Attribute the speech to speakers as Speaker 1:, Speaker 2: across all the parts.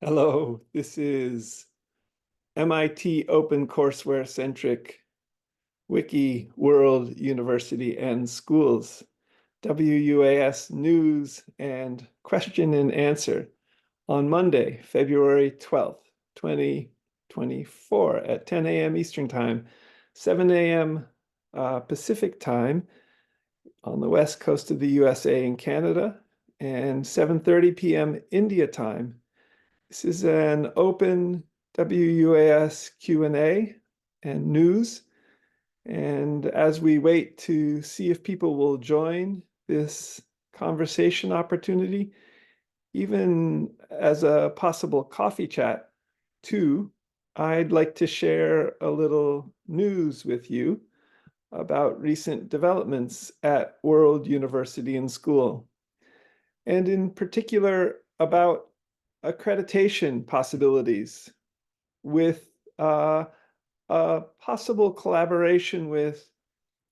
Speaker 1: Hello, this is MIT OpenCourseWare centric Wiki World University and Schools, WUaS News and Question and Answer on Monday, February 12th, 2024 at 10 a.m. Eastern Time, 7 a.m. Pacific Time on the west coast of the USA and Canada, and 7:30 p.m. India Time. This is an open WUaS Q&A and news. And as we wait to see if people will join this conversation opportunity, even as a possible coffee chat too, I'd like to share a little news with you about recent developments at World University and School, and in particular about accreditation possibilities with a possible collaboration with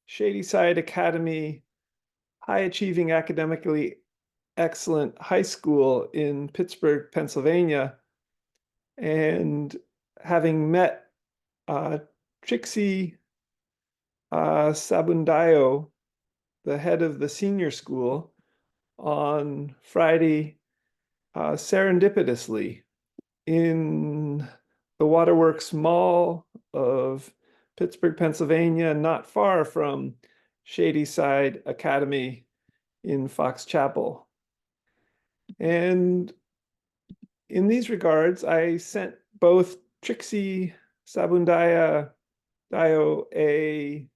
Speaker 1: Shadyside Academy, high achieving, academically excellent high school in Pittsburgh, Pennsylvania, and having met Trixie Sabundayo, the head of the senior school, on Friday, serendipitously in the Waterworks Mall of Pittsburgh, Pennsylvania, not far from Shadyside Academy in Fox Chapel. And in these regards, I sent both Trixie Sabundaya Dio a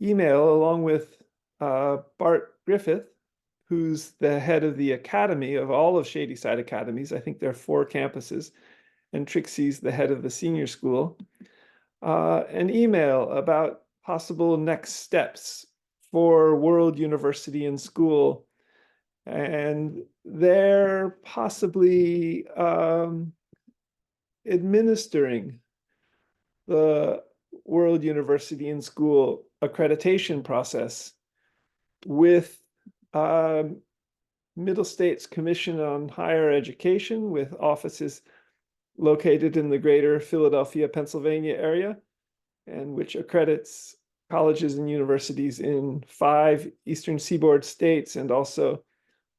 Speaker 1: email along with Bart Griffith, who's the head of the academy of all of Shadyside Academies. I think there are 4 campuses, and Trixie's the head of the senior school, an email about possible next steps for World University and School. And they're possibly administering the World University and School accreditation process with Middle States Commission on Higher Education, with offices located in the greater Philadelphia, Pennsylvania area, and which accredits colleges and universities in 5 Eastern Seaboard states and also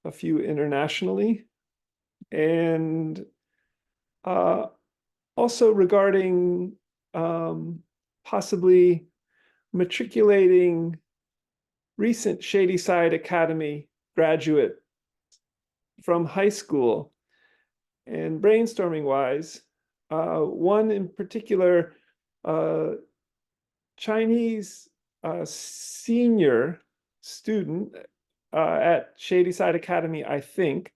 Speaker 1: a few internationally. And also regarding possibly matriculating recent Shadyside Academy graduate from high school. And brainstorming wise, one in particular, Chinese senior student at Shadyside Academy, I think.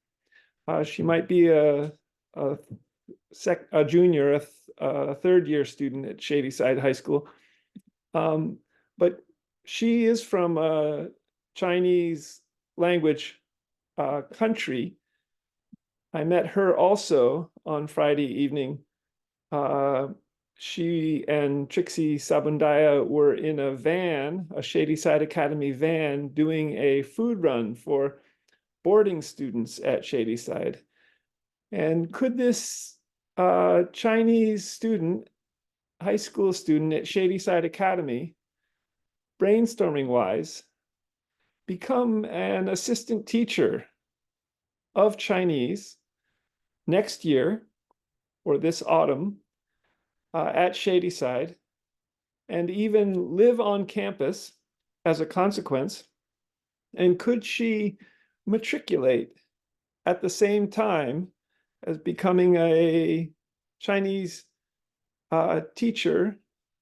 Speaker 1: She might be a junior, a third-year student at Shadyside High School. But she is from a Chinese language country. I met her also on Friday evening. She and Trixie Sabundaya were in a van, a Shadyside Academy van, doing a food run for boarding students at Shadyside. And could this Chinese student, high school student at Shadyside Academy, brainstorming wise, become an assistant teacher of Chinese next year or this autumn at Shadyside, and even live on campus as a consequence? And could she matriculate at the same time as becoming a Chinese teacher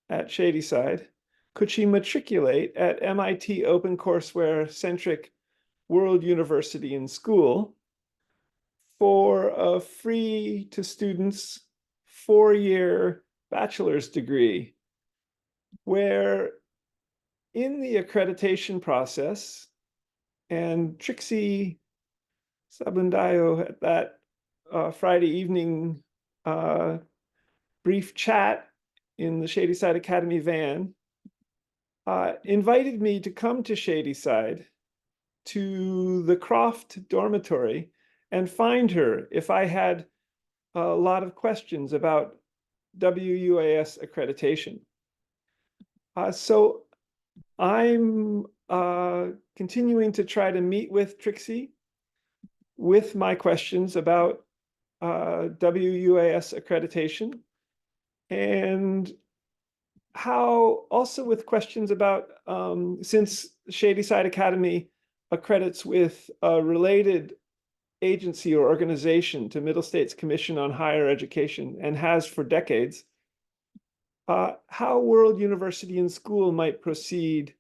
Speaker 1: at Shadyside? Could she matriculate at MIT OpenCourseWare centric World University and School for a free to students 4-year bachelor's degree, where in the accreditation process, and Trixie Sabundayo at that Friday evening brief chat in the Shadyside Academy van, invited me to come to Shadyside to the Croft dormitory and find her if I had a lot of questions about WUAS accreditation. So I'm continuing to try to meet with Trixie with my questions about WUAS accreditation, and how also with questions about, since Shadyside Academy accredits with a related agency or organization to Middle States Commission on Higher Education and has for decades, how World University and School might proceed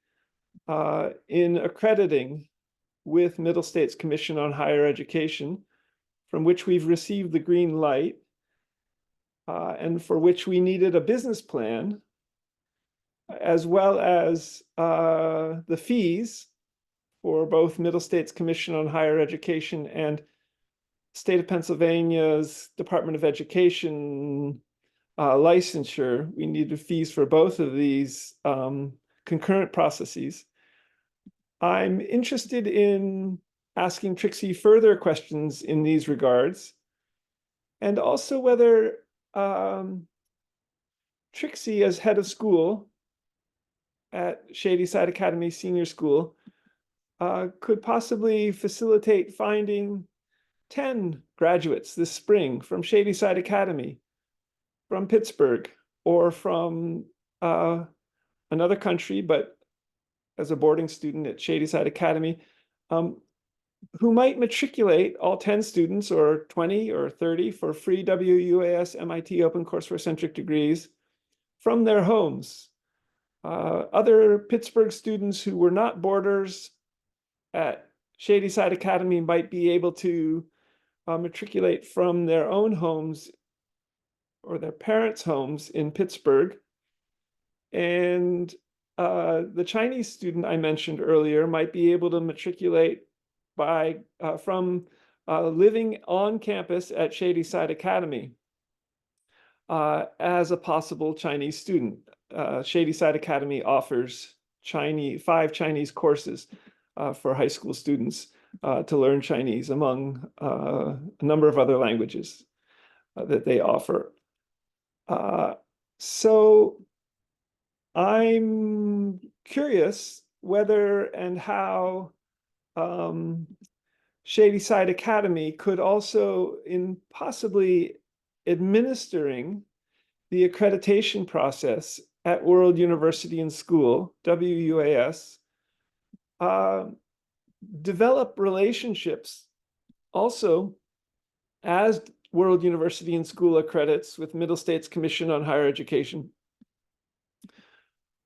Speaker 1: in accrediting with Middle States Commission on Higher Education, from which we've received the green light, and for which we needed a business plan, as well as the fees for both Middle States Commission on Higher Education and State of Pennsylvania's Department of Education licensure. We needed fees for both of these concurrent processes. I'm interested in asking Trixie further questions in these regards, and also whether Trixie, as head of school at Shadyside Academy Senior School, could possibly facilitate finding 10 graduates this spring from Shadyside Academy, from Pittsburgh, or from another country, but as a boarding student at Shadyside Academy, who might matriculate all 10 students or 20 or 30 for free WUAS MIT OpenCourseWare centric degrees from their homes. Other Pittsburgh students who were not boarders at Shadyside Academy might be able to matriculate from their own homes or their parents' homes in Pittsburgh. And the Chinese student I mentioned earlier might be able to matriculate by from living on campus at Shadyside Academy as a possible Chinese student. Shadyside Academy offers 5 Chinese courses for high school students to learn Chinese, among a number of other languages that they offer. So I'm curious whether and how Shadyside Academy could also, in possibly administering the accreditation process at World University and School, WUAS, develop relationships also as World University and School accredits with Middle States Commission on Higher Education,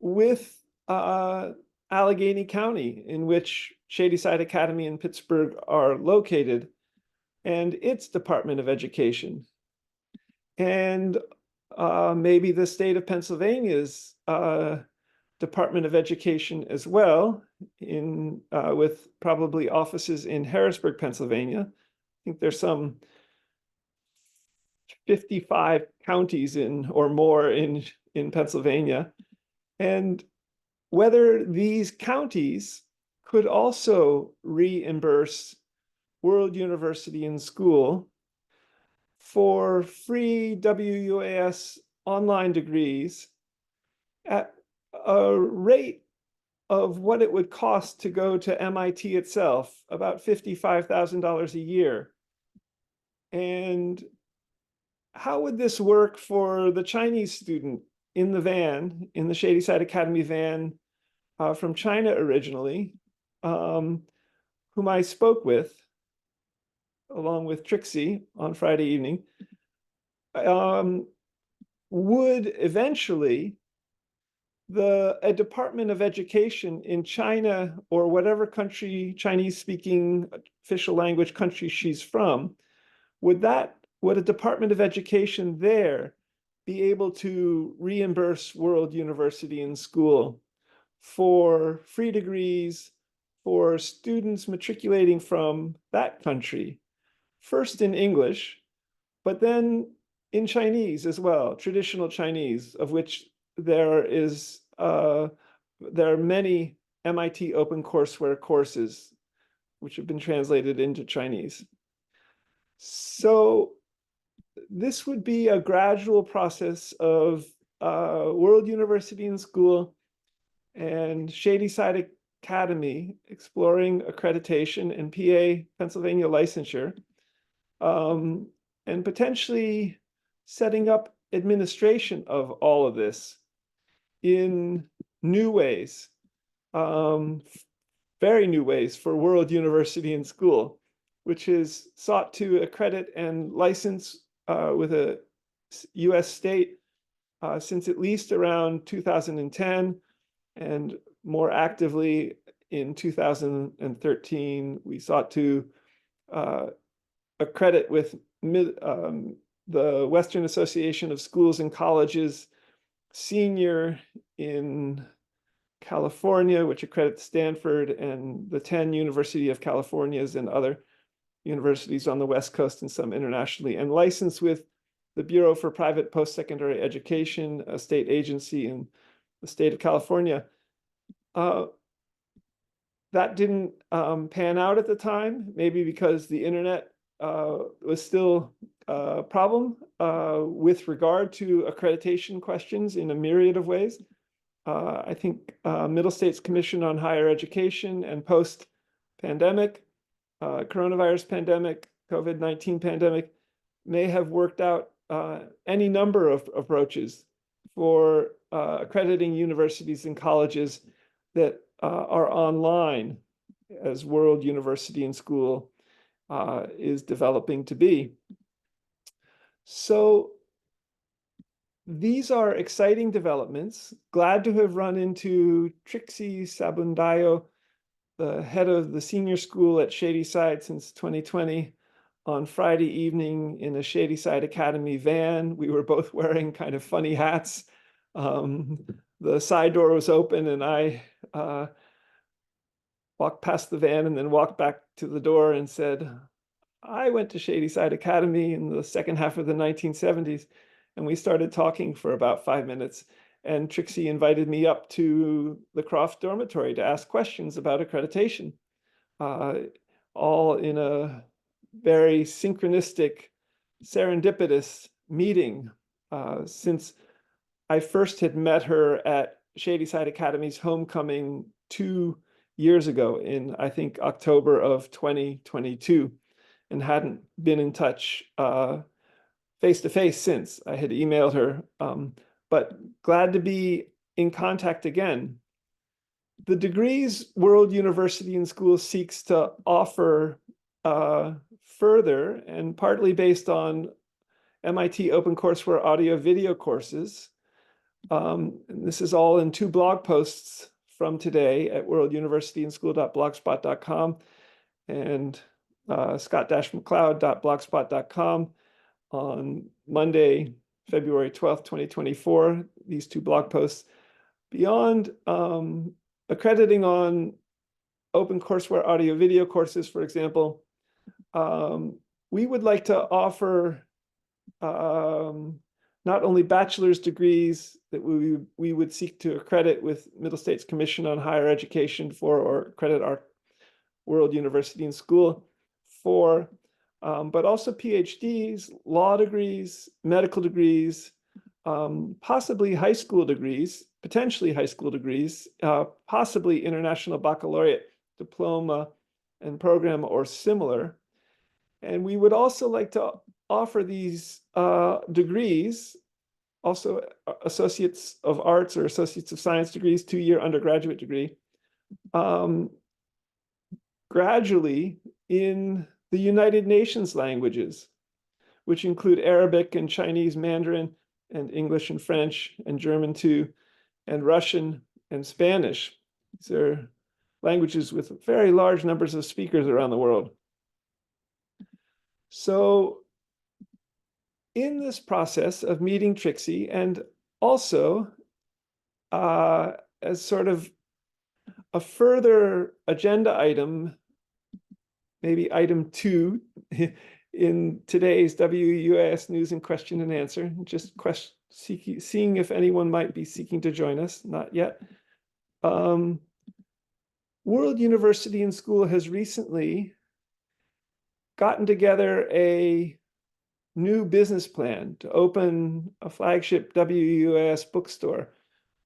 Speaker 1: with Allegheny County, in which Shadyside Academy and Pittsburgh are located, and its Department of Education, and maybe the state of Pennsylvania's Department of Education as well, with probably offices in Harrisburg, Pennsylvania. I think there's some 55 counties or more in Pennsylvania, and whether these counties could also reimburse World University and School for free WUAS online degrees at a rate of what it would cost to go to MIT itself, about $55,000 a year. And how would this work for the Chinese student in the van, in the Shadyside Academy van from China originally, whom I spoke with, along with Trixie on Friday evening? Would eventually a Department of Education in China, or whatever country, Chinese-speaking official language country she's from, would a Department of Education there be able to reimburse World University and School for free degrees for students matriculating from that country, first in English, but then in Chinese as well, traditional Chinese, of which there are many MIT OpenCourseWare courses which have been translated into Chinese. So this would be a gradual process of World University and School and Shadyside Academy exploring accreditation and PA, Pennsylvania licensure, and potentially setting up administration of all of this in new ways, very new ways for World University and School, which is sought to accredit and license with a US state since at least around 2010, and more actively in 2013, we sought to accredit with the Western Association of Schools and Colleges Senior in California, which accredits Stanford and the 10 University of Californias and other universities on the West Coast and some internationally, and licensed with the Bureau for Private Post-Secondary Education, a state agency in the state of California. That didn't pan out at the time, maybe because the internet was still a problem with regard to accreditation questions in a myriad of ways. I think Middle States Commission on Higher Education and post-pandemic, coronavirus pandemic, COVID-19 pandemic, may have worked out any number of approaches for accrediting universities and colleges that are online, as World University and School is developing to be. So these are exciting developments. Glad to have run into Trixie Sabundayo, the head of the senior school at Shadyside since 2020, on Friday evening in a Shadyside Academy van. We were both wearing kind of funny hats. The side door was open, and I walked past the van and then walked back to the door and said, I went to Shadyside Academy in the second half of the 1970s. And we started talking for about 5 minutes. And Trixie invited me up to the Croft dormitory to ask questions about accreditation, all in a very synchronistic, serendipitous meeting, since I first had met her at Shadyside Academy's homecoming 2 years ago in, I think, October of 2022, and hadn't been in touch face-to-face since. I had emailed her, but glad to be in contact again. The degrees World University and School seeks to offer further, and partly based on MIT OpenCourseWare audio video courses. And this is all in 2 blog posts from today at worlduniversityandschool.blogspot.com and scott-mccloud.blogspot.com on Monday, February 12th, 2024, these 2 blog posts. Beyond accrediting on OpenCourseWare audio video courses, for example, we would like to offer not only bachelor's degrees that we would seek to accredit with Middle States Commission on Higher Education for, or accredit our World University and School for, but also PhDs, law degrees, medical degrees, possibly high school degrees, potentially high school degrees, possibly international baccalaureate diploma and program or similar. And we would also like to offer these degrees, also Associates of Arts or Associates of Science degrees, 2-year undergraduate degree, gradually in the United Nations languages, which include Arabic and Chinese Mandarin and English and French and German too, and Russian and Spanish. These are languages with very large numbers of speakers around the world. So in this process of meeting Trixie, and also as sort of a further agenda item, maybe item 2 in today's WUaS News and Question and Answer, just seeing if anyone might be seeking to join us, not yet. World University and School has recently gotten together a new business plan to open a flagship WUaS bookstore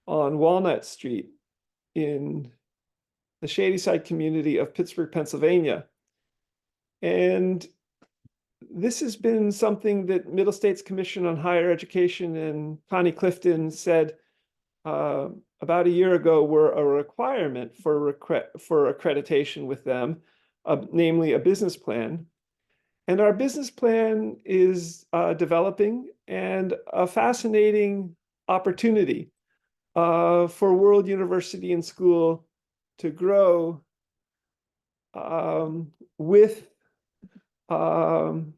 Speaker 1: on Walnut Street in the Shadyside community of Pittsburgh, Pennsylvania. And this has been something that Middle States Commission on Higher Education and Connie Clifton said about a year ago were a requirement for accreditation with them, namely a business plan. And our business plan is developing, and a fascinating opportunity for World University and School to grow with an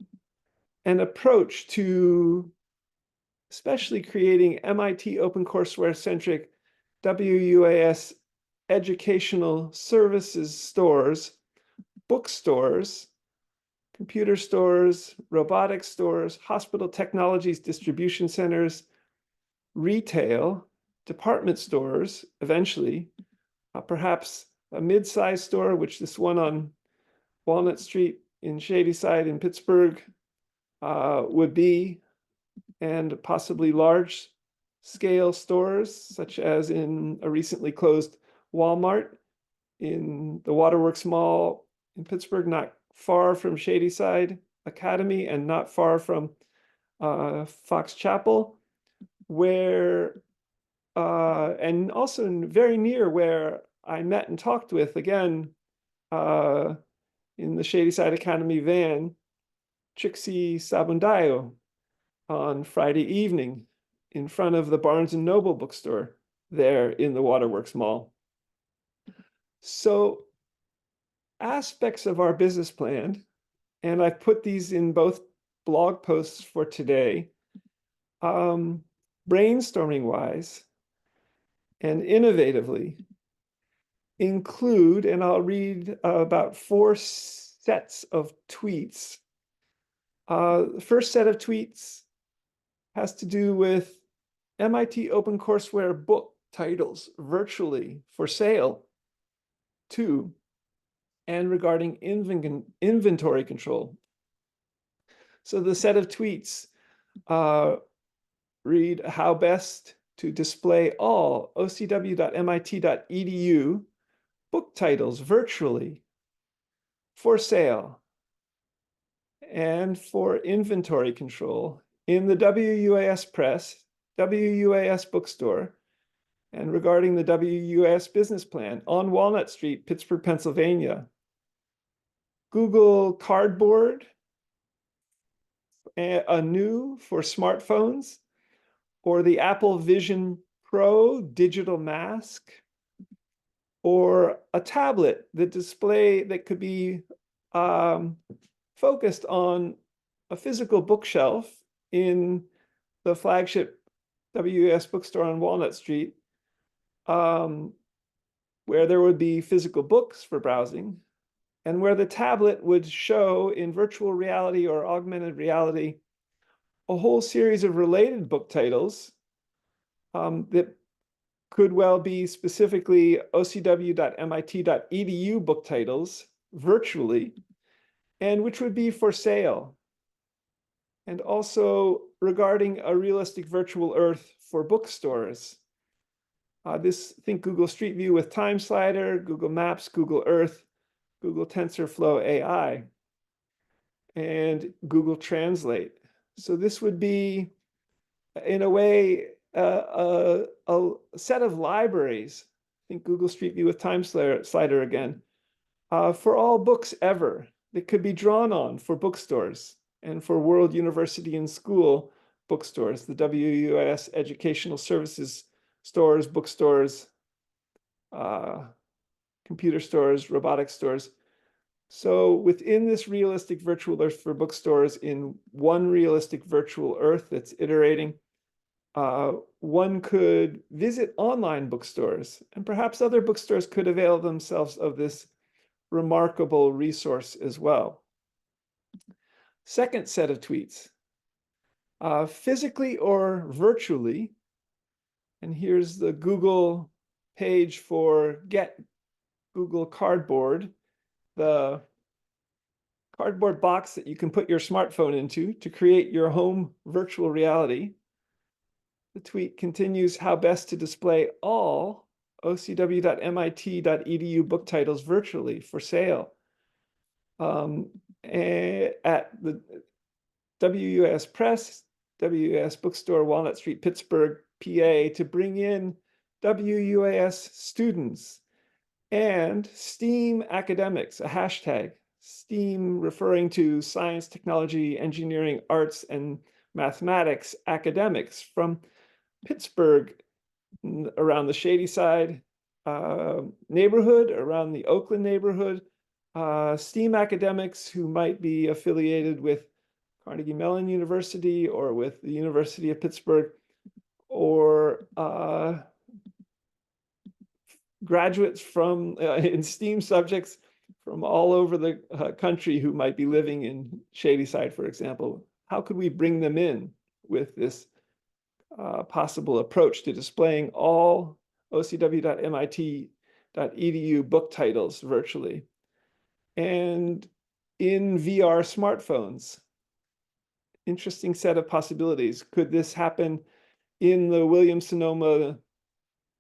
Speaker 1: approach to especially creating MIT OpenCourseWare-centric WUaS educational services stores, bookstores, computer stores, robotics stores, hospital technologies distribution centers, retail, department stores, eventually, perhaps a mid-sized store, which this one on Walnut Street in Shadyside in Pittsburgh would be, and possibly large scale stores, such as in a recently closed Walmart in the Waterworks Mall in Pittsburgh, not far from Shadyside Academy and not far from Fox Chapel, where, and also very near where I met and talked with, again, in the Shadyside Academy van, Trixie Sabundayo on Friday evening in front of the Barnes & Noble bookstore there in the Waterworks Mall. So aspects of our business plan, and I've put these in both blog posts for today, brainstorming-wise and innovatively, include, and I'll read about 4 sets of tweets. The first set of tweets has to do with MIT OpenCourseWare book titles virtually for sale, 2, and regarding inventory control. So the set of tweets read how best to display all ocw.mit.edu book titles virtually for sale and for inventory control in the WUaS Press, WUaS Bookstore, and regarding the WUaS business plan on Walnut Street, Pittsburgh, Pennsylvania. Google Cardboard, anew for smartphones, or the Apple Vision Pro digital mask, or a tablet that could be focused on a physical bookshelf in the flagship WUaS bookstore on Walnut Street, where there would be physical books for browsing, and where the tablet would show in virtual reality or augmented reality a whole series of related book titles that could well be specifically ocw.mit.edu book titles virtually, and which would be for sale. And also regarding a realistic virtual earth for bookstores. Think Google Street View with Time Slider, Google Maps, Google Earth, Google TensorFlow AI, and Google Translate. So this would be, in a way, a set of libraries, think Google Street View with Time Slider again, for all books ever that could be drawn on for bookstores and for World University and School bookstores, the WUaS educational services stores, bookstores, computer stores, robotics stores. So within this realistic virtual earth for bookstores, in one realistic virtual earth that's iterating, one could visit online bookstores, and perhaps other bookstores could avail themselves of this remarkable resource as well. Second set of tweets, physically or virtually, and here's the Google page for Get Google Cardboard, the cardboard box that you can put your smartphone into to create your home virtual reality. The tweet continues how best to display all ocw.mit.edu book titles virtually for sale at the WUaS Press, WUaS Bookstore, Walnut Street, Pittsburgh, PA, to bring in WUaS students and STEAM academics, a hashtag. STEAM referring to science, technology, engineering, arts, and mathematics academics from Pittsburgh, around the Shadyside neighborhood, around the Oakland neighborhood, STEAM academics who might be affiliated with Carnegie Mellon University or with the University of Pittsburgh, or graduates from in STEAM subjects from all over the country who might be living in Shadyside, for example. How could we bring them in with this possible approach to displaying all ocw.mit.edu book titles virtually and in VR smartphones? Interesting set of possibilities. Could this happen in the Williams-Sonoma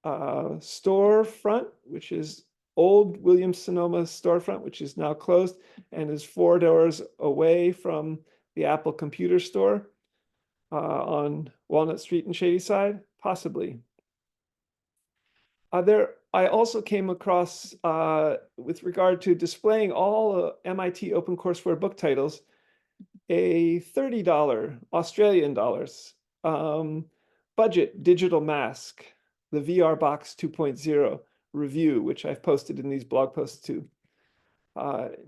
Speaker 1: storefront, which is old Williams-Sonoma storefront, which is now closed and is 4 doors away from the Apple computer store on Walnut Street in Shadyside? Possibly. I also came across, with regard to displaying all MIT OpenCourseWare book titles, a $30 Australian dollars budget digital mask, the VR Box 2.0 review, which I've posted in these blog posts too.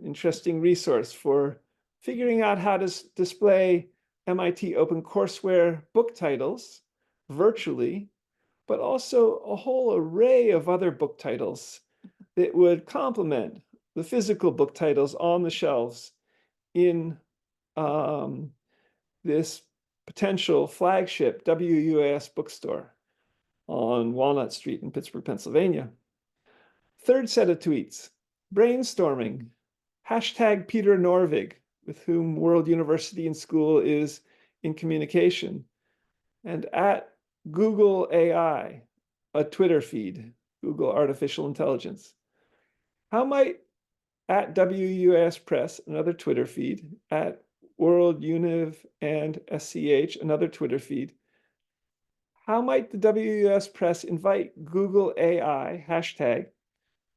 Speaker 1: Interesting resource for figuring out how to display MIT OpenCourseWare book titles virtually, but also a whole array of other book titles that would complement the physical book titles on the shelves in this potential flagship WUaS bookstore on Walnut Street in Pittsburgh, Pennsylvania. Third set of tweets, brainstorming, hashtag Peter Norvig, with whom World University and School is in communication, and at Google AI, a Twitter feed, Google Artificial Intelligence. How might, at WUaS Press, another Twitter feed, at World Univ and SCH, another Twitter feed, how might the WUaS Press invite Google AI, hashtag,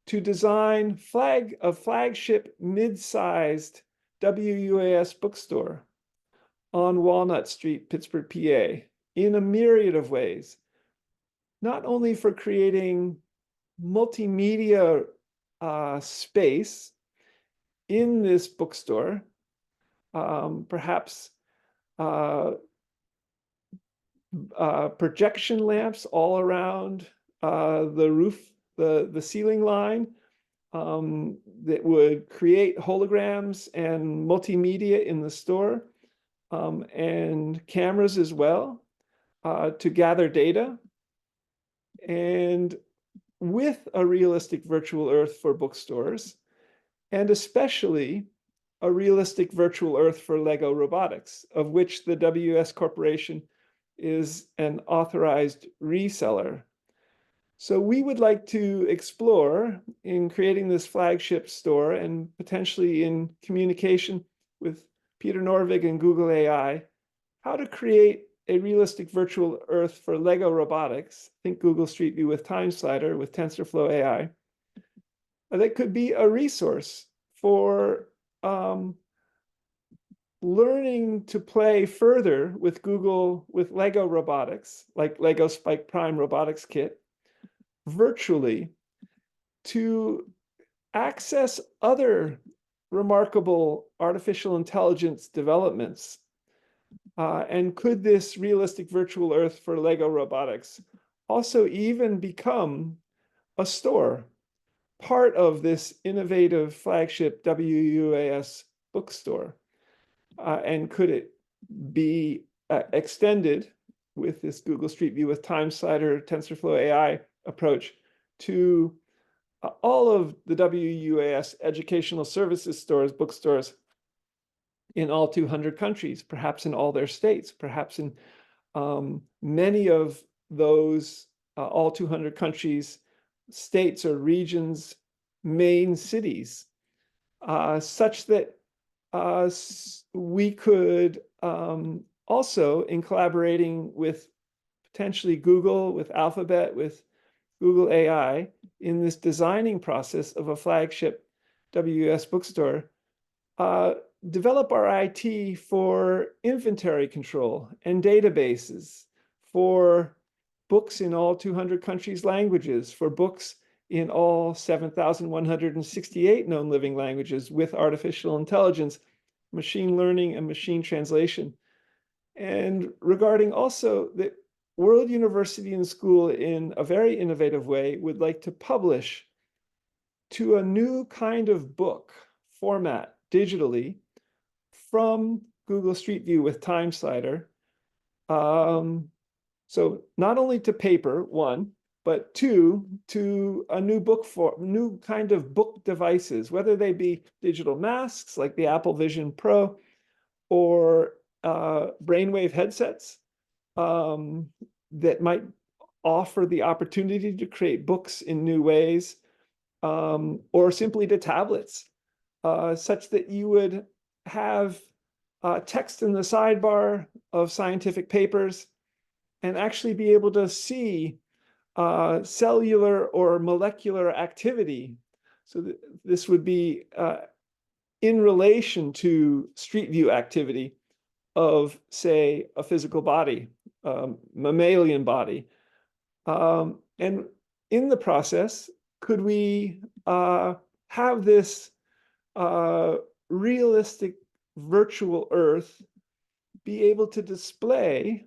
Speaker 1: to design a flagship mid-sized WUaS bookstore on Walnut Street, Pittsburgh, PA, in a myriad of ways, not only for creating multimedia space in this bookstore, perhaps projection lamps all around the roof, the ceiling line, that would create holograms and multimedia in the store, and cameras as well, to gather data, and with a realistic virtual earth for bookstores, and especially a realistic virtual earth for Lego robotics, of which the WS Corporation is an authorized reseller. So we would like to explore, in creating this flagship store and potentially in communication with Peter Norvig and Google AI, how to create a realistic virtual earth for Lego robotics, think Google Street View with Time Slider with TensorFlow AI, that could be a resource for learning to play further with Lego robotics, like Lego Spike Prime Robotics Kit, virtually, to access other remarkable artificial intelligence developments. And could this realistic virtual earth for Lego robotics also even become a store, part of this innovative flagship WUaS bookstore? And could it be extended with this Google Street View with Time Slider TensorFlow AI approach to all of the WUaS educational services stores, bookstores in all 200 countries, perhaps in all their states, perhaps in many of those all 200 countries, states or regions, main cities, such that we could also, in collaborating with potentially Google, with Alphabet, with Google AI, in this designing process of a flagship WUS bookstore, develop our IT for inventory control and databases, for books in all 200 countries' languages, for books in all 7,168 known living languages with artificial intelligence, machine learning, and machine translation. And regarding also that World University and School, in a very innovative way, would like to publish to a new kind of book format digitally from Google Street View with Time Slider. So not only to paper, one, but two, to a new book new kind of book devices, whether they be digital masks like the Apple Vision Pro, or brainwave headsets that might offer the opportunity to create books in new ways, or simply to tablets, such that you would have text in the sidebar of scientific papers and actually be able to see cellular or molecular activity. So this would be in relation to street view activity of, say, a physical body, mammalian body. And in the process, could we have this realistic virtual Earth be able to display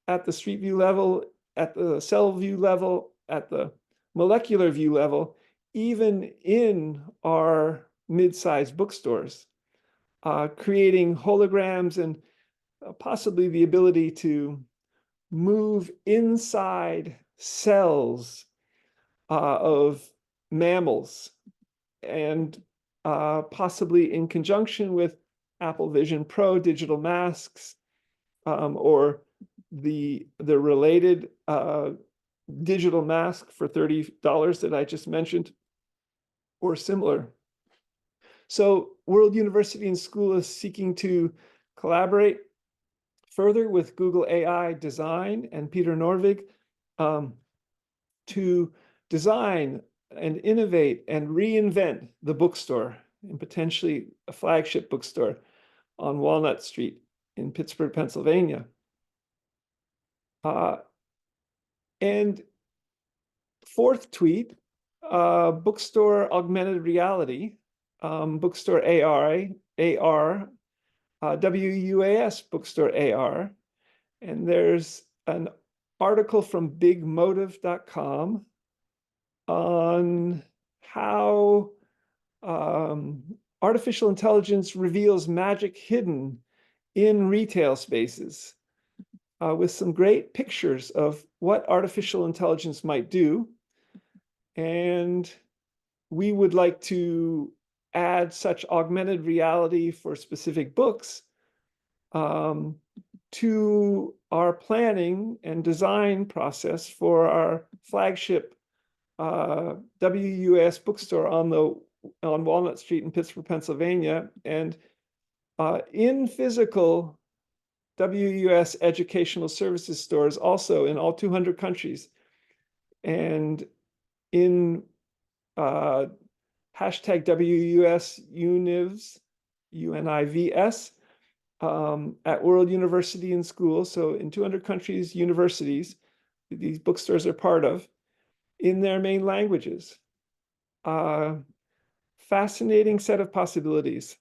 Speaker 1: at the street view level, at the cell view level, at the molecular view level, even in our mid-sized bookstores, creating holograms and possibly the ability to move inside cells of mammals, and possibly in conjunction with Apple Vision Pro digital masks, or the related digital mask for $30 that I just mentioned, or similar. So World University and School is seeking to collaborate further with Google AI Design and Peter Norvig to design and innovate and reinvent the bookstore, and potentially a flagship bookstore on Walnut Street in Pittsburgh, Pennsylvania. And fourth tweet, bookstore augmented reality, bookstore AR, WUaS bookstore AR. And there's an article from bigmotive.com on how artificial intelligence reveals magic hidden in retail spaces, with some great pictures of what artificial intelligence might do. And we would like to add such augmented reality for specific books to our planning and design process for our flagship WUaS bookstore on Walnut Street in Pittsburgh, Pennsylvania, and in physical WUaS educational services stores also in all 200 countries, and in hashtag WUaS UNIVS, UNIVS, at World University and School. So in 200 countries, universities, these bookstores are part of, in their main languages. Fascinating set of possibilities.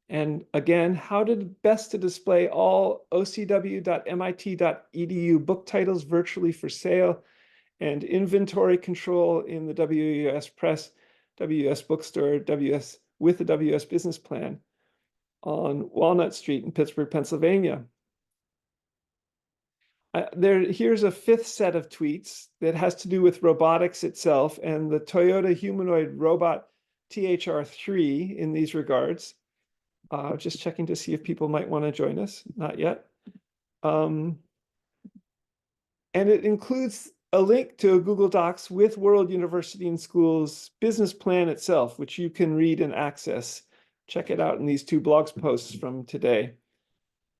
Speaker 1: And again, how best to display all ocw.mit.edu book titles virtually for sale, and inventory control in the WUaS Press, WUaS Bookstore, WUaS with the WUaS Business Plan on Walnut Street in Pittsburgh, Pennsylvania. Here's a fifth set of tweets that has to do with robotics itself and the Toyota humanoid robot THR3 in these regards. Just checking to see if people might want to join us. Not yet. And it includes a link to a Google Docs with World University and School's business plan itself, which you can read and access. Check it out in these two blog posts from today.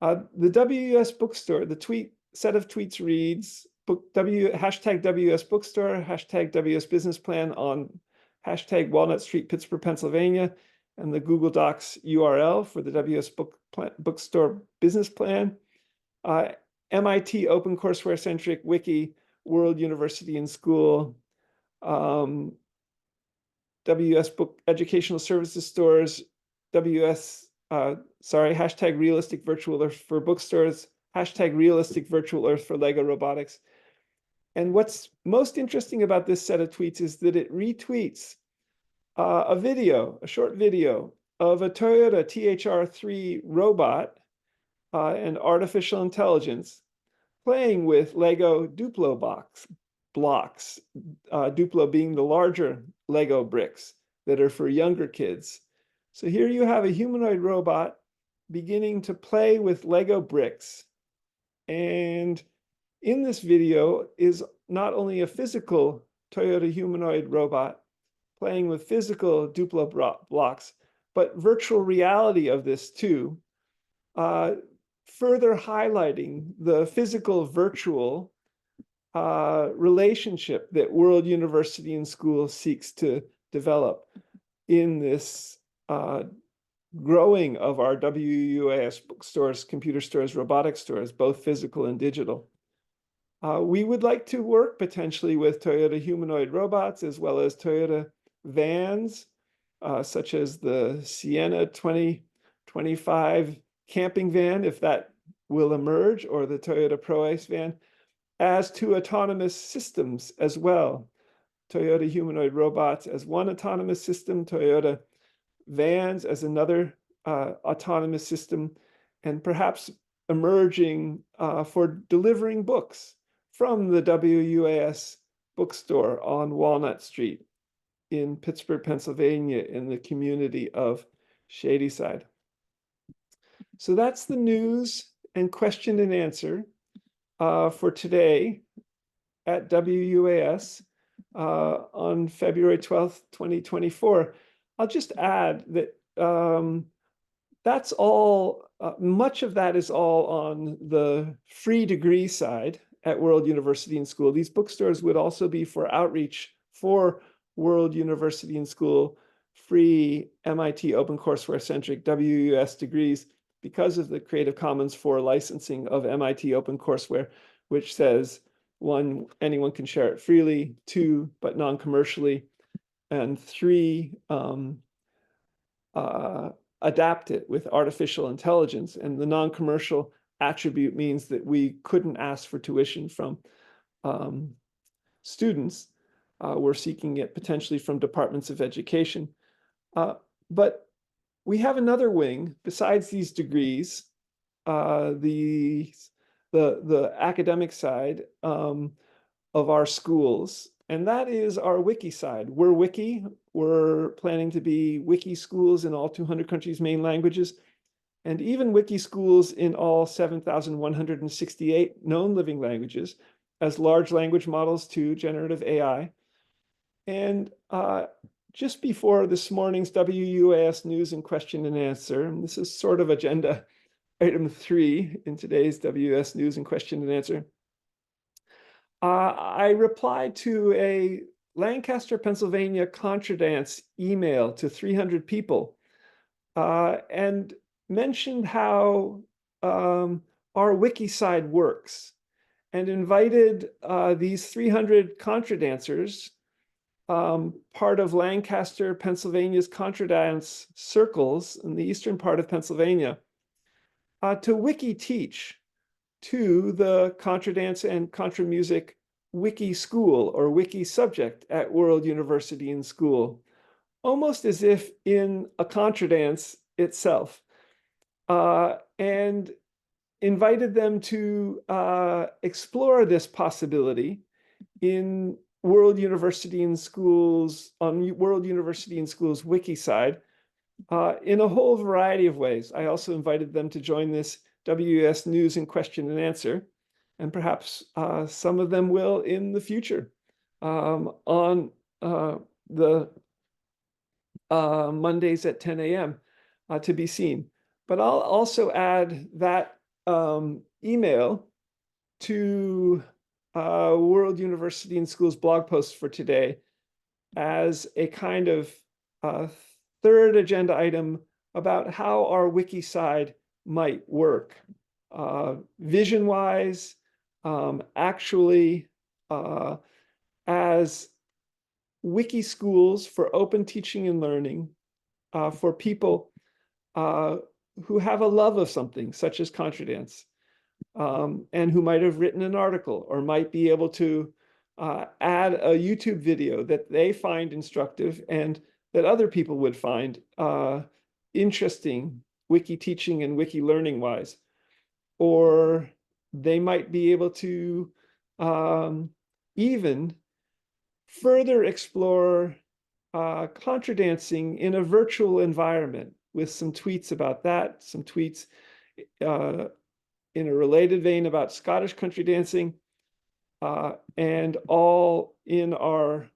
Speaker 1: The WUS bookstore, the set of tweets reads hashtag WUS bookstore, hashtag WUS business plan on hashtag Walnut Street, Pittsburgh, Pennsylvania, and the Google Docs URL for the WUS bookstore business plan. MIT Open Courseware Centric Wiki, World University and School, WUS Book Educational Services Stores, hashtag Realistic Virtual Earth for bookstores, hashtag Realistic Virtual Earth for Lego Robotics. And what's most interesting about this set of tweets is that it retweets a short video of a Toyota THR3 robot and artificial intelligence playing with Lego Duplo blocks, Duplo being the larger Lego bricks that are for younger kids. So here you have a humanoid robot beginning to play with Lego bricks. And in this video is not only a physical Toyota humanoid robot playing with physical Duplo blocks, but virtual reality of this too, further highlighting the physical virtual relationship that World University and School seeks to develop in this growing of our WUAS bookstores, computer stores, robotic stores, both physical and digital. We would like to work potentially with Toyota humanoid robots as well as Toyota vans, such as the Sienna 2025 camping van, if that will emerge, or the Toyota ProAce van, as to autonomous systems as well. Toyota humanoid robots as one autonomous system, Toyota vans as another autonomous system, and perhaps emerging for delivering books from the WUAS bookstore on Walnut Street in Pittsburgh, Pennsylvania, in the community of Shadyside. So that's the news and question and answer for today at WUAS on February 12th, 2024. I'll just add that that's all, much of that is all on the free degree side at World University and School. These bookstores would also be for outreach for World University and School free MIT OpenCourseWare centric WUS degrees because of the Creative Commons 4 licensing of MIT OpenCourseWare, which says, 1, anyone can share it freely, 2, but non-commercially, and 3, adapt it with artificial intelligence. And the non-commercial attribute means that we couldn't ask for tuition from students. We're seeking it potentially from departments of education. But we have another wing besides these degrees, the academic side of our schools, and that is our wiki side. We're wiki. We're planning to be wiki schools in all 200 countries' main languages, and even wiki schools in all 7,168 known living languages as large language models to generative AI. And just before this morning's WUAS news and question and answer, and this is sort of agenda item 3 in today's WUAS news and question and answer, I replied to a Lancaster, Pennsylvania ContraDance email to 300 people and mentioned how our wiki side works and invited these 300 ContraDancers, part of Lancaster, Pennsylvania's ContraDance circles in the eastern part of Pennsylvania, to wiki teach to the ContraDance and ContraMusic wiki school or wiki subject at World University and School, almost as if in a ContraDance itself, and invited them to explore this possibility in World University and Schools, on World University and Schools wiki side, in a whole variety of ways. I also invited them to join this WUS News and Question and Answer, and perhaps some of them will in the future on the Mondays at 10 a.m. To be seen. But I'll also add that email to World University and Schools blog posts for today as a kind of third agenda item about how our wiki side might work vision-wise, actually as wiki schools for open teaching and learning for people who have a love of something, such as contra dance, and who might have written an article or might be able to add a YouTube video that they find instructive and that other people would find interesting, wiki teaching and wiki learning wise. Or they might be able to even further explore contra dancing in a virtual environment with some tweets about that, some tweets in a related vein about Scottish country dancing, and all in our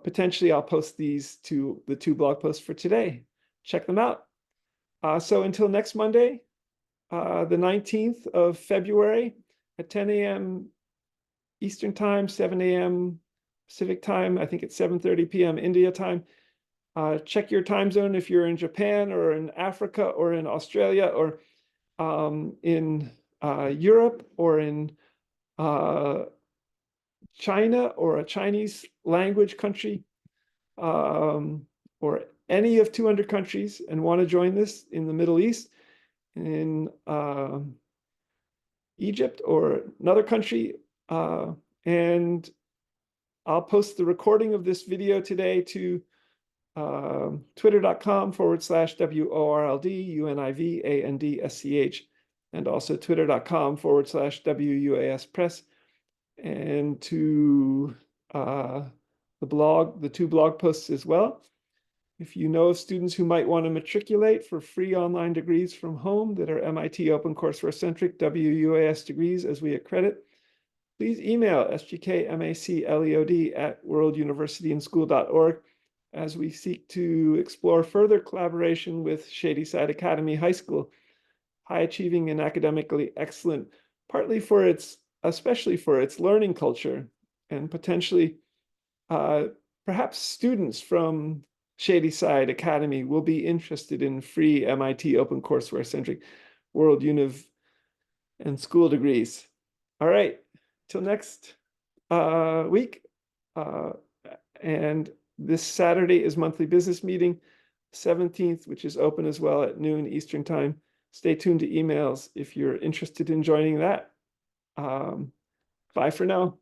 Speaker 1: potentially I'll post these to the two blog posts for today. Check them out. So until next Monday, the 19th of February at 10 a.m. Eastern time, 7 a.m. Pacific time, I think it's 7:30 p.m. India time. Check your time zone if you're in Japan or in Africa or in Australia or in Europe or in China or a Chinese language country or any of 200 countries and want to join this in the Middle East, in Egypt or another country. And I'll post the recording of this video today to twitter.com/WORLDUNIVANDSCH and also twitter.com/WUAS Press, and to the two blog posts as well. If you know of students who might want to matriculate for free online degrees from home that are MIT OpenCourseware centric WUAS degrees as we accredit, please email sgkmacleod@worlduniversityandschool.org as we seek to explore further collaboration with Shadyside Academy High School, high achieving and academically excellent, especially for its learning culture, and potentially perhaps students from Shadyside Academy will be interested in free MIT OpenCourseware centric World Univ and school degrees. All right, till next week. And this Saturday is monthly business meeting, 17th, which is open as well at noon Eastern time. Stay tuned to emails if you're interested in joining that. Bye for now.